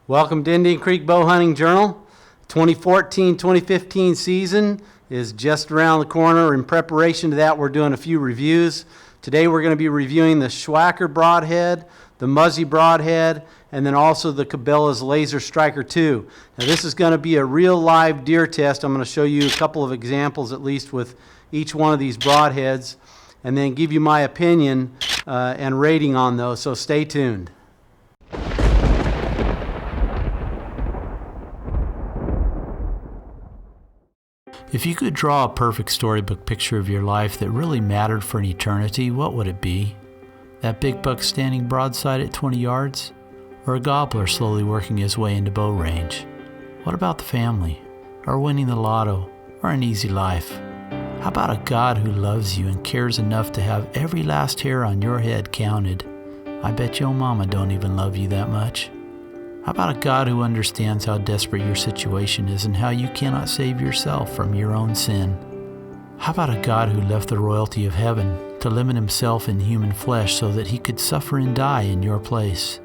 Welcome to Indian Creek Bow Hunting Journal. 2014-2015 season is just around the corner. In preparation to that, we're doing a few reviews. Today we're going to be reviewing the Swhacker Broadhead, the Muzzy Broadhead, and then also the Cabela's Lazer Striker 2. Now this is going to be a real live deer test. I'm going to show you a couple of examples at least with each one of these broadheads and then give you my opinion and rating on those, so stay tuned. If you could draw a perfect storybook picture of your life that really mattered for an eternity, what would it be? That big buck standing broadside at 20 yards? Or a gobbler slowly working his way into bow range? What about the family? Or winning the lotto? Or an easy life? How about a God who loves you and cares enough to have every last hair on your head counted? I bet your mama don't even love you that much. How about a God who understands how desperate your situation is and how you cannot save yourself from your own sin? How about a God who left the royalty of heaven to limit himself in human flesh so that he could suffer and die in your place?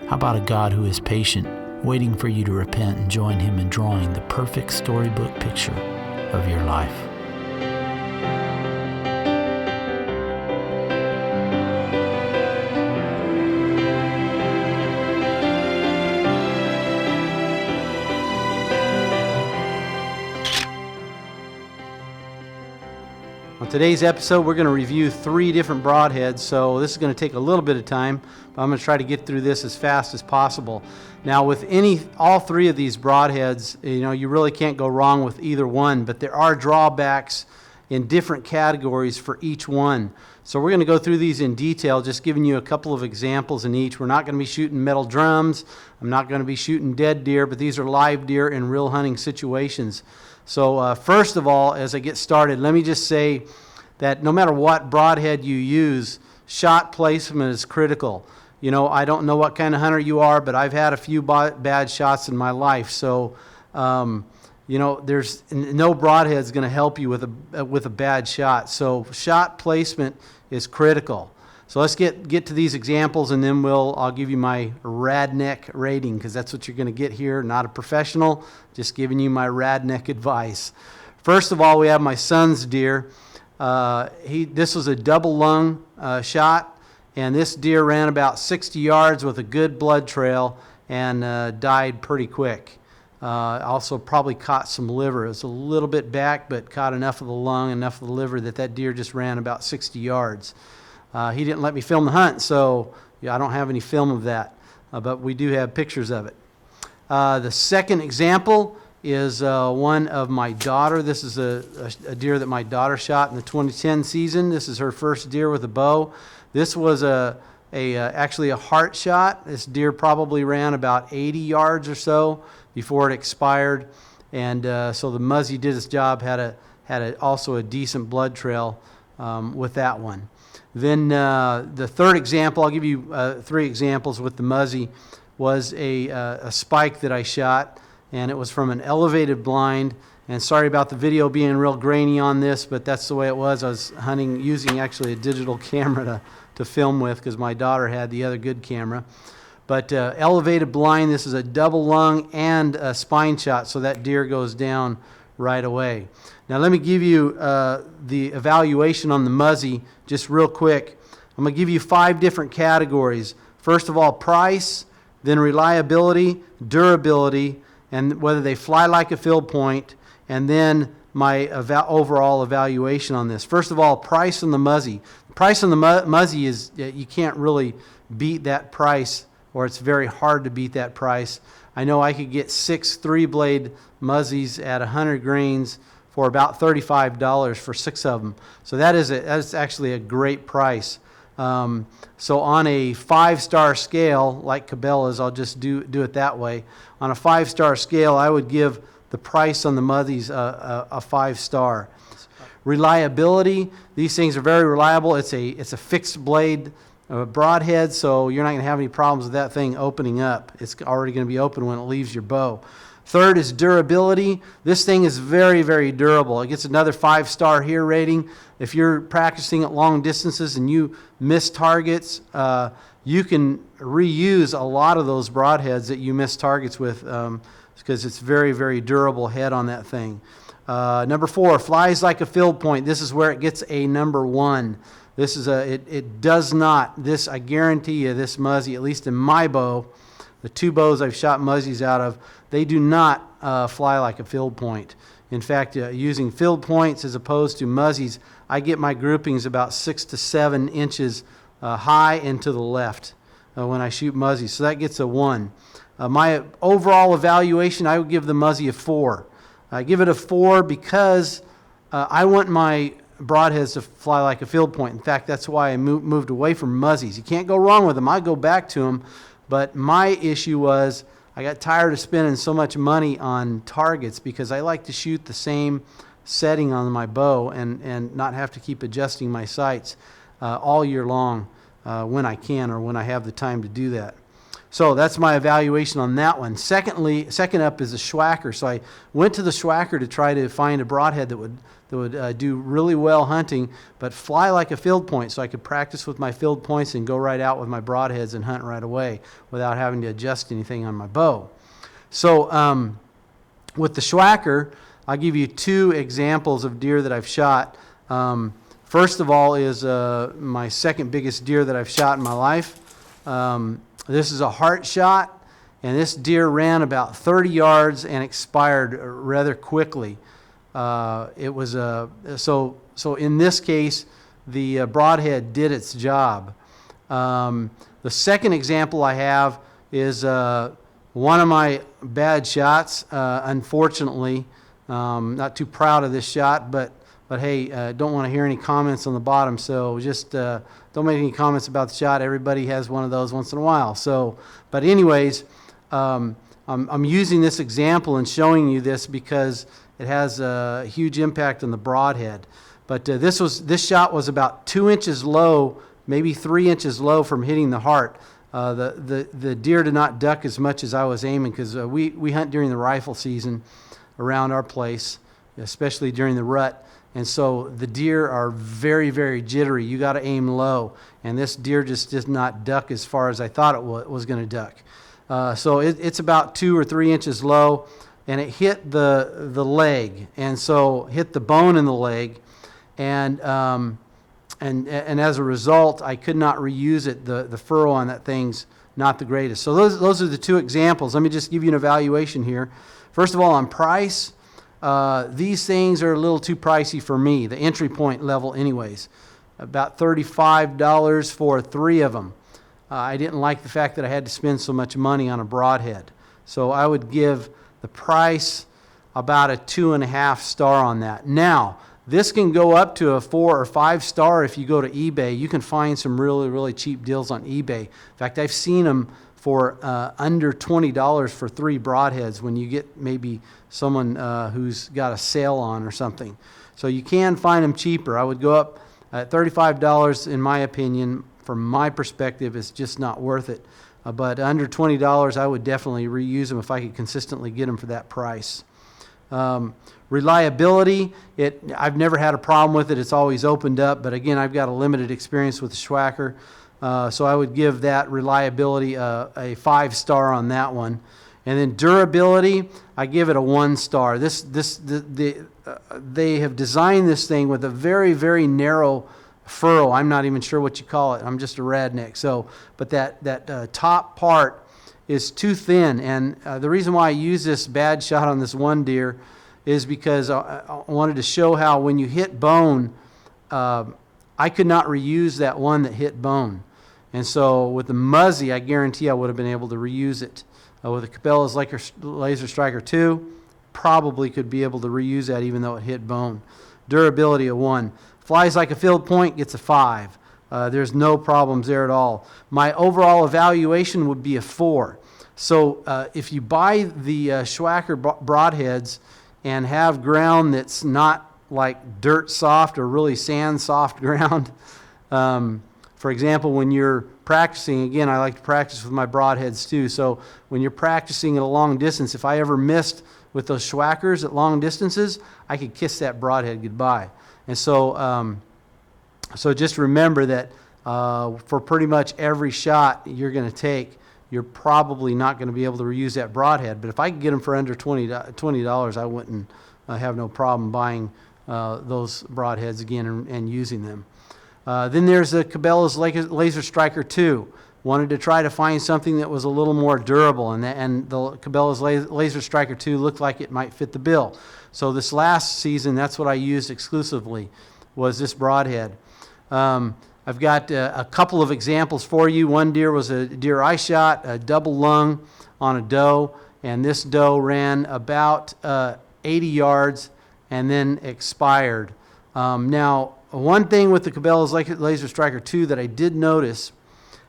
How about a God who is patient, waiting for you to repent and join him in drawing the perfect storybook picture of your life? On today's episode, we're going to review 3 different broadheads, so this is going to take a little bit of time, but I'm going to try to get through this as fast as possible. Now, with all 3 of these broadheads, you really can't go wrong with either one, but there are drawbacks in different categories for each one. So we're going to go through these in detail, just giving you a couple of examples in each. We're not going to be shooting metal drums. I'm not going to be shooting dead deer, but these are live deer in real hunting situations. So first of all, as I get started, let me just say that no matter what broadhead you use, shot placement is critical. I don't know what kind of hunter you are, but I've had a few bad shots in my life. So, there's no broadhead's going to help you with a bad shot. So shot placement is critical. So let's get to these examples, and then I'll give you my RadNek rating, because that's what you're going to get here. Not a professional, just giving you my RadNek advice. First of all, we have my son's deer. This was a double lung shot, and this deer ran about 60 yards with a good blood trail and died pretty quick. Also probably caught some liver. It was a little bit back, but caught enough of the lung, enough of the liver that deer just ran about 60 yards. He didn't let me film the hunt, so I don't have any film of that, but we do have pictures of it. The second example is one of my daughter. This is a deer that my daughter shot in the 2010 season. This is her first deer with a bow. This was actually a heart shot. This deer probably ran about 80 yards or so before it expired, and so the Muzzy did its job. Had also a decent blood trail with that one. Then the third example, I'll give you 3 examples with the Muzzy, was a spike that I shot, and it was from an elevated blind. And sorry about the video being real grainy on this, but that's the way it was. I was hunting using actually a digital camera to film with, because my daughter had the other good camera. But elevated blind, this is a double lung and a spine shot, so that deer goes down right away. Now let me give you the evaluation on the Muzzy just real quick. I'm going to give you 5 different categories. First of all, price, then reliability, durability, and whether they fly like a field point, and then my overall evaluation on this. First of all, price on the Muzzy. Price on the Muzzy is, you can't really beat that price, or it's very hard to beat that price. I know I could get 6 3-blade Muzzies at 100 grains for about $35 for 6 of them. So that's actually a great price. So on a 5-star scale, like Cabela's, I'll just do it that way. On a 5-star scale, I would give the price on the Muzzies a 5-star. Reliability, these things are very reliable. It's a fixed blade broadhead, so you're not going to have any problems with that thing opening up. It's already going to be open when it leaves your bow. Third is durability. This thing is very, very durable. It gets another 5-star here rating. If you're practicing at long distances and you miss targets, you can reuse a lot of those broadheads that you miss targets with because it's very, very durable head on that thing. Number 4, flies like a field point. This is where it gets a number 1. This is it does not, I guarantee you, this Muzzy, at least in my bow, the 2 bows I've shot Muzzies out of, they do not fly like a field point. In fact, using field points as opposed to Muzzies, I get my groupings about 6 to 7 inches high and to the left when I shoot Muzzies. So that gets a 1. My overall evaluation, I would give the Muzzy a 4. I give it a 4 because I want my broadheads to fly like a field point. In fact, that's why I moved away from Muzzies. You can't go wrong with them. I go back to them. But my issue was I got tired of spending so much money on targets because I like to shoot the same setting on my bow and not have to keep adjusting my sights all year long when I can or when I have the time to do that. So that's my evaluation on that one. Second up is the Swhacker. So I went to the Swhacker to try to find a broadhead that would do really well hunting, but fly like a field point, so I could practice with my field points and go right out with my broadheads and hunt right away without having to adjust anything on my bow. So with the Swhacker, I'll give you 2 examples of deer that I've shot. First of all is my second biggest deer that I've shot in my life. This is a heart shot, and this deer ran about 30 yards and expired rather quickly. It was so in this case, the broadhead did its job. The second example I have is one of my bad shots. Unfortunately, not too proud of this shot, but hey, don't want to hear any comments on the bottom, so just don't make any comments about the shot. Everybody has one of those once in a while. So, but anyways, I'm using this example and showing you this because it has a huge impact on the broadhead. But this shot was about 2 inches low, maybe 3 inches low from hitting the heart. The deer did not duck as much as I was aiming because we hunt during the rifle season around our place, especially during the rut. And so the deer are very, very jittery. You got to aim low. And this deer just did not duck as far as I thought it was going to duck. So it's about 2 or 3 inches low, and it hit the leg, and so hit the bone in the leg, and as a result, I could not reuse it. The furrow on that thing's not the greatest. So those are the 2 examples. Let me just give you an evaluation here. First of all, on price. These things are a little too pricey for me, the entry point level anyways. About $35 for 3 of them. I didn't like the fact that I had to spend so much money on a broadhead. So I would give the price about a 2.5 star on that. Now, this can go up to a 4 or 5 star if you go to eBay. You can find some really, really cheap deals on eBay. In fact, I've seen them for under $20 for 3 broadheads when you get maybe someone who's got a sale on or something. So you can find them cheaper. I would go up at $35, in my opinion. From my perspective, it's just not worth it. But under $20, I would definitely reuse them if I could consistently get them for that price. Reliability, I've never had a problem with it. It's always opened up. But again, I've got a limited experience with the Swhacker. So I would give that reliability a 5 star on that one. And then durability, I give it a 1 star. They have designed this thing with a very, very narrow furrow. I'm not even sure what you call it. I'm just a RadNek. So, but that top part is too thin. And the reason why I use this bad shot on this one deer is because I wanted to show how when you hit bone, I could not reuse that one that hit bone. And so with the Muzzy, I guarantee I would have been able to reuse it. With the Cabela's Lazer Striker 2, probably could be able to reuse that even though it hit bone. Durability a 1. Flies like a field point, gets a 5. There's no problems there at all. My overall evaluation would be a 4. So if you buy the Swhacker Broadheads and have ground that's not like dirt soft or really sand soft ground, For example, when you're practicing, again, I like to practice with my broadheads too. So when you're practicing at a long distance, if I ever missed with those Swhackers at long distances, I could kiss that broadhead goodbye. And so, so just remember that for pretty much every shot you're going to take, you're probably not going to be able to reuse that broadhead. But if I could get them for under $20, I wouldn't have no problem buying those broadheads again and using them. Then there's the Cabela's Laser Striker 2. Wanted to try to find something that was a little more durable, and the Cabela's Laser Striker 2 looked like it might fit the bill. So this last season, that's what I used exclusively, was this broadhead. I've got a couple of examples for you. One deer was a deer I shot, a double lung on a doe, and this doe ran about 80 yards and then expired. Now, one thing with the Cabela's Laser Striker 2 that I did notice,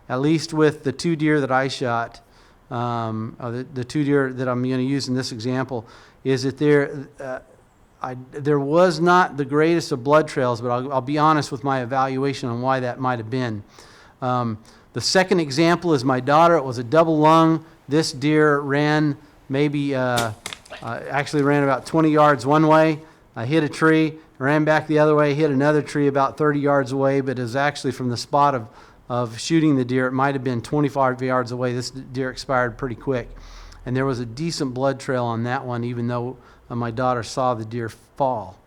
at least with the two deer that I shot, the two deer that I'm going to use in this example, is that there was not the greatest of blood trails, but I'll be honest with my evaluation on why that might have been. The second example is my daughter. It was a double lung. This deer ran maybe, actually ran about 20 yards one way. I hit a tree, ran back the other way, hit another tree about 30 yards away, but it was actually from the spot of shooting the deer. It might have been 25 yards away. This deer expired pretty quick. And there was a decent blood trail on that one, even though my daughter saw the deer fall.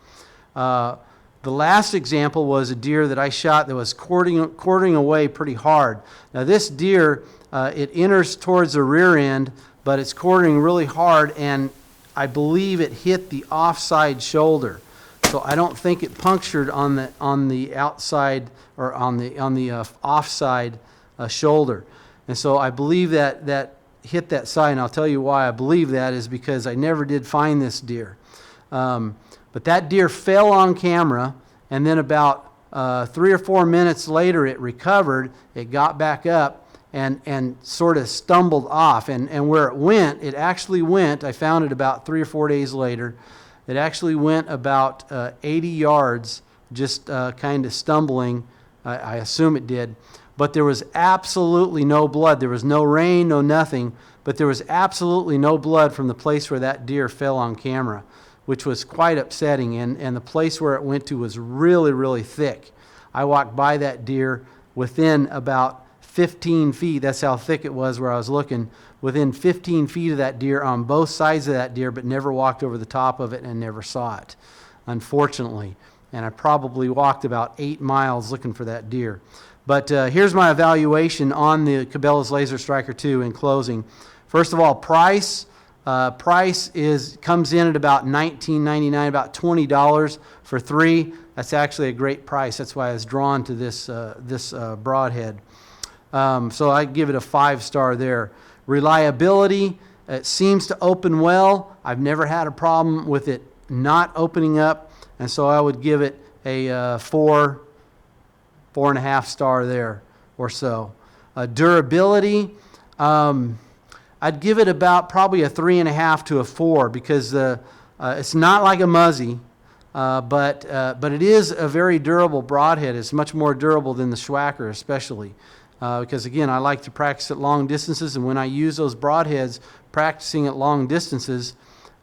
The last example was a deer that I shot that was quartering away pretty hard. Now this deer, it enters towards the rear end, but it's quartering really hard, and I believe it hit the offside shoulder. So I don't think it punctured on the outside or on the offside shoulder. And so I believe that hit that side, and I'll tell you why I believe that is because I never did find this deer. But that deer fell on camera, and then about 3 or 4 minutes later it recovered, it got back up, and sort of stumbled off. And where it actually went, I found it about 3 or 4 days later, it actually went about 80 yards, just kind of stumbling, I assume it did. But there was absolutely no blood. There was no rain, no nothing, but there was absolutely no blood from the place where that deer fell on camera, which was quite upsetting. And the place where it went to was really, really thick. I walked by that deer within about 15 feet. That's how thick it was where I was looking. Within 15 feet of that deer on both sides of that deer, but never walked over the top of it and never saw it, unfortunately. And I probably walked about 8 miles looking for that deer. But here's my evaluation on the Cabela's Laser Striker 2 in closing. First of all, price. Price comes in at about $19.99, about $20 for 3. That's actually a great price. That's why I was drawn to this broadhead. So I give it a 5-star there. Reliability, it seems to open well. I've never had a problem with it not opening up, and so I would give it a 4.5 star there or so. Durability, I'd give it about probably a 3.5 to a 4 because it's not like a Muzzy, but it is a very durable broadhead. It's much more durable than the Swhacker, especially. Because again, I like to practice at long distances, and when I use those broadheads practicing at long distances,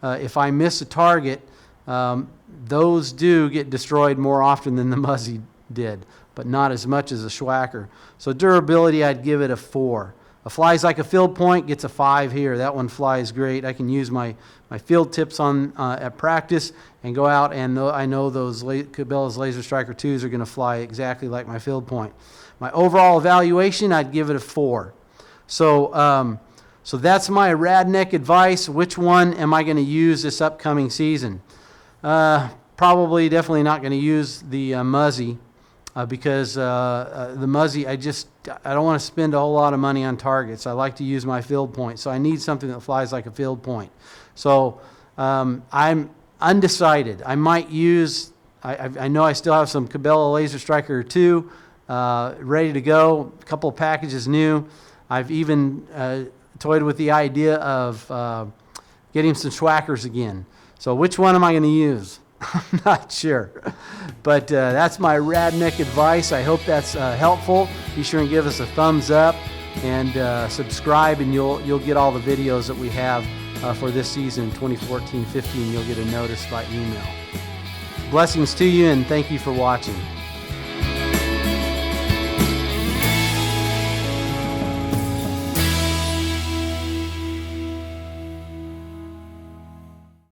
if I miss a target, those do get destroyed more often than the Muzzy did, but not as much as a Swhacker. So durability, I'd give it a 4. A flies like a field point gets a 5 here. That one flies great. I can use my field tips on at practice and go out, and I know those Cabela's Laser Striker 2s are going to fly exactly like my field point. My overall evaluation, I'd give it a 4. So, so that's my RadNek advice. Which one am I going to use this upcoming season? Probably, definitely not going to use the Muzzy because the Muzzy, I don't want to spend a whole lot of money on targets. I like to use my field point, so I need something that flies like a field point. So I'm undecided. I might use, I know I still have some Cabela Laser Striker 2 ready to go, a couple of packages new. I've even toyed with the idea of getting some Swhackers again. So which one am I going to use? I'm not sure. But that's my RadNek advice. I hope that's helpful. Be sure and give us a thumbs up and subscribe, and you'll get all the videos that we have for this season, 2014-15. You'll get a notice by email. Blessings to you, and thank you for watching.